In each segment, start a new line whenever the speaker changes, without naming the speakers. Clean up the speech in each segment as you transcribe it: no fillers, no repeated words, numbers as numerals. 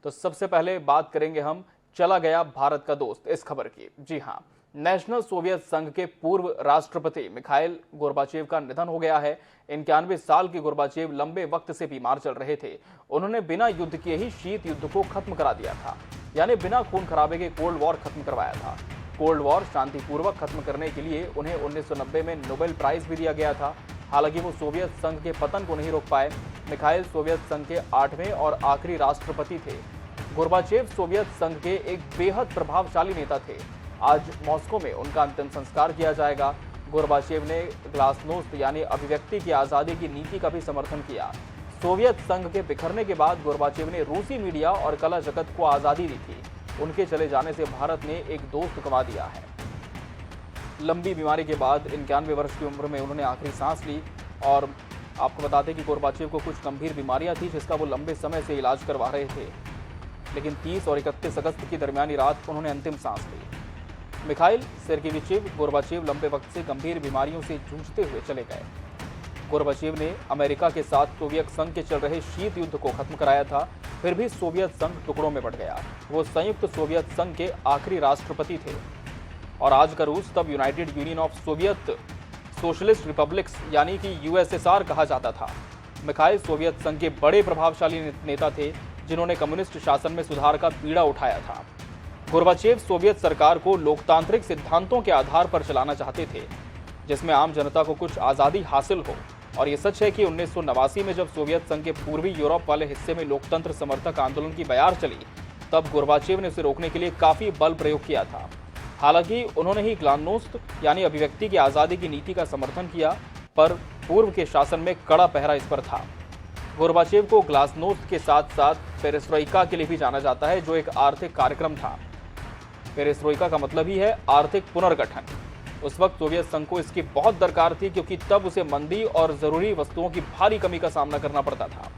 तो सबसे पहले बात करेंगे हम चला गया भारत का दोस्त इस खबर की। जी हां, नेशनल सोवियत संघ के पूर्व राष्ट्रपति मिखाइल गोर्बाचेव का निधन हो गया है। 91 साल के गोर्बाचेव लंबे वक्त से बीमार चल रहे थे। उन्होंने बिना युद्ध किए ही शीत युद्ध को खत्म करा दिया था, यानी बिना खून खराबे के कोल्ड वॉर खत्म करवाया था। कोल्ड वॉर शांतिपूर्वक खत्म करने के लिए उन्हें 1990 में नोबेल प्राइज भी दिया गया था। हालांकि वो सोवियत संघ के पतन को नहीं रोक पाए। मिखाइल सोवियत संघ के 8वें और आखिरी राष्ट्रपति थे। गोर्बाचेव सोवियत संघ के एक बेहद प्रभावशाली नेता थे। आज मॉस्को में उनका अंतिम संस्कार किया जाएगा। गोर्बाचेव ने ग्लासनोस्त यानी अभिव्यक्ति की आज़ादी की नीति का भी समर्थन किया। सोवियत संघ के बिखरने के बाद गोर्बाचेव ने रूसी मीडिया और कला जगत को आज़ादी दी थी। उनके चले जाने से भारत ने एक दोस्त गंवा दिया है। लंबी बीमारी के बाद 91 वर्ष की उम्र में उन्होंने आखिरी सांस ली। और आपको बता दें कि गोर्बाचेव को कुछ गंभीर बीमारियां थी, जिसका वो लंबे समय से इलाज करवा रहे थे, लेकिन 30 और 31 अगस्त की दरमियानी रात उन्होंने अंतिम सांस ली। मिखाइल सेर्गेविच गोर्बाचेव लंबे वक्त से गंभीर बीमारियों से जूझते हुए चले गए। गोर्बाचेव ने अमेरिका के साथ सोवियत संघ के चल रहे शीत युद्ध को खत्म कराया था, फिर भी सोवियत संघ टुकड़ों में बंट गया। वो संयुक्त सोवियत संघ के आखिरी राष्ट्रपति थे और आज का रूस तब United union of Soviet socialist republics यानी कि यूएसएसआर कहा जाता था। मिखाइल सोवियत संघ के बड़े प्रभावशाली नेता थे, जिन्होंने कम्युनिस्ट शासन में सुधार का बीड़ा उठाया था। गोर्बाचेव सोवियत सरकार को लोकतांत्रिक सिद्धांतों के आधार पर चलाना चाहते थे, जिसमें आम जनता को कुछ आज़ादी हासिल हो। और ये सच है कि 1989 में जब सोवियत संघ के पूर्वी यूरोप वाले हिस्से में लोकतंत्र समर्थक आंदोलन की बयार चली, तब गोर्बाचेव ने उसे रोकने के लिए काफ़ी बल प्रयोग किया था। हालांकि उन्होंने ही ग्लासनोस्त यानी अभिव्यक्ति की आज़ादी की नीति का समर्थन किया, पर पूर्व के शासन में कड़ा पहरा इस पर था। गोर्बाचेव को ग्लासनोस्त के साथ साथ पेरेस्ट्रोइका के लिए भी जाना जाता है, जो एक आर्थिक कार्यक्रम था। पेरेस्ट्रोइका का मतलब ही है आर्थिक पुनर्गठन। उस वक्त सोवियत संघ को इसकी बहुत दरकार थी, क्योंकि तब उसे मंदी और जरूरी वस्तुओं की भारी कमी का सामना करना पड़ता था।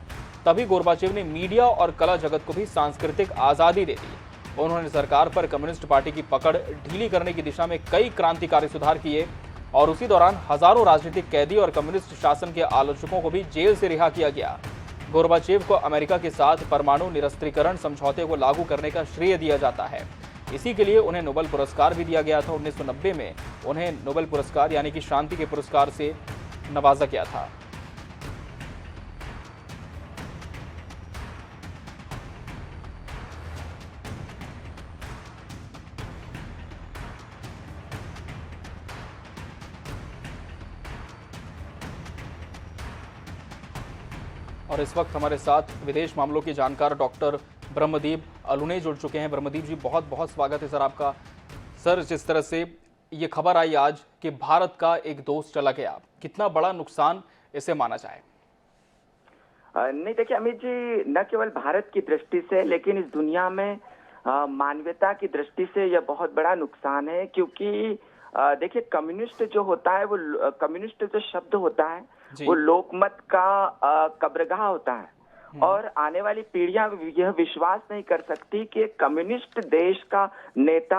तभी गोर्बाचेव ने मीडिया और कला जगत को भी सांस्कृतिक आज़ादी दे दी। उन्होंने सरकार पर कम्युनिस्ट पार्टी की पकड़ ढीली करने की दिशा में कई क्रांतिकारी सुधार किए और उसी दौरान हजारों राजनीतिक कैदी और कम्युनिस्ट शासन के आलोचकों को भी जेल से रिहा किया गया। गोर्बाचेव को अमेरिका के साथ परमाणु निरस्त्रीकरण समझौते को लागू करने का श्रेय दिया जाता है। इसी के लिए उन्हें नोबेल पुरस्कार भी दिया गया था। 1990 में उन्हें नोबेल पुरस्कार यानी कि शांति के पुरस्कार से नवाजा गया था। और इस वक्त हमारे साथ विदेश मामलों के जानकार डॉक्टर ब्रह्मदीप अलुने जुड़ चुके हैं। ब्रह्मदीप जी, बहुत बहुत स्वागत है सर आपका। सर, जिस तरह से ये खबर आई आज कि भारत का एक दोस्त चला गया, कितना बड़ा नुकसान इसे माना जाए?
नहीं, देखिए अमित जी, न केवल भारत की दृष्टि से लेकिन इस दुनिया में मानवता की दृष्टि से यह बहुत बड़ा नुकसान है। क्योंकि देखिए, कम्युनिस्ट जो होता है, वो कम्युनिस्ट जो शब्द होता है वो लोकमत का कब्रगाह होता है। और आने वाली पीढ़ियां यह विश्वास नहीं कर सकती कि एक कम्युनिस्ट देश का नेता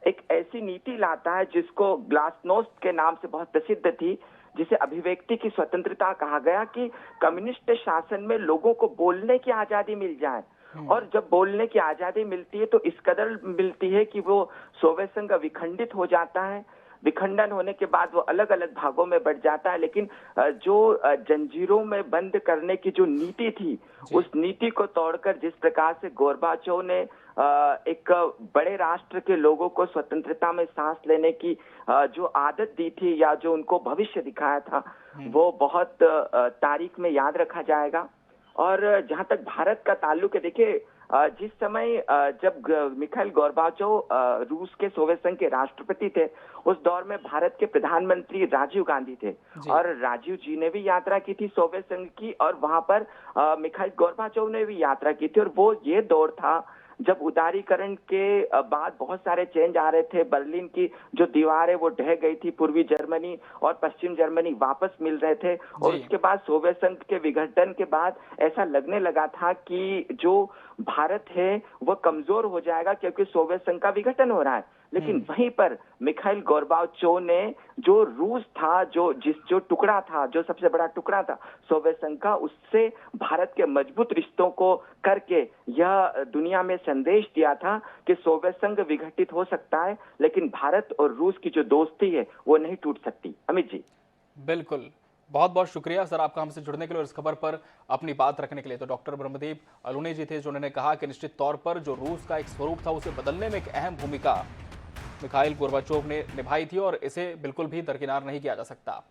एक ऐसी नीति लाता है जिसको ग्लासनोस्त के नाम से बहुत प्रसिद्ध थी, जिसे अभिव्यक्ति की स्वतंत्रता कहा गया, कि कम्युनिस्ट शासन में लोगों को बोलने की आजादी मिल जाए। और जब बोलने की आजादी मिलती है तो इस कदर मिलती है कि वो सोवियत संघ विखंडित हो जाता है। विखंडन होने के बाद वो अलग अलग भागों में बढ़ जाता है। लेकिन जो जंजीरों में बंद करने की जो नीति थी, उस नीति को तोड़कर जिस प्रकार से गोर्बाचोव ने एक बड़े राष्ट्र के लोगों को स्वतंत्रता में सांस लेने की जो आदत दी थी, या जो उनको भविष्य दिखाया था, वो बहुत तारीख में याद रखा जाएगा। और जहां तक भारत का ताल्लुक है, देखिए जिस समय जब मिखाइल गोर्बाचोव रूस के सोवियत संघ के राष्ट्रपति थे, उस दौर में भारत के प्रधानमंत्री राजीव गांधी थे। और राजीव जी ने भी यात्रा की थी सोवियत संघ की, और वहां पर मिखाइल गोर्बाचोव ने भी यात्रा की थी। और वो ये दौर था जब उदारीकरण के बाद बहुत सारे चेंज आ रहे थे। बर्लिन की जो दीवार है वो ढह गई थी, पूर्वी जर्मनी और पश्चिम जर्मनी वापस मिल रहे थे। और उसके बाद सोवियत संघ के विघटन के बाद ऐसा लगने लगा था कि जो भारत है वो कमजोर हो जाएगा, क्योंकि सोवियत संघ का विघटन हो रहा है। लेकिन वहीं पर मिखाइल गोर्बाचोव ने जो रूस था, जो टुकड़ा था, जो सबसे बड़ा टुकड़ा था सोवियत संघ का, उससे भारत के मजबूत रिश्तों को करके यह दुनिया में संदेश दिया था कि सोवियत संघ विघटित हो सकता है, लेकिन भारत और रूस की जो दोस्ती है वो नहीं टूट सकती। अमित जी,
बिल्कुल, बहुत बहुत शुक्रिया सर आपका हमसे जुड़ने के लिए और इस खबर पर अपनी बात रखने के लिए। तो डॉक्टर ब्रह्मदेव अलूने जी थे जिन्होंने कहा कि निश्चित तौर पर जो रूस का एक स्वरूप था उसे बदलने में एक अहम भूमिका मिखाइल गोर्बाचोव ने निभाई थी और इसे बिल्कुल भी दरकिनार नहीं किया जा सकता।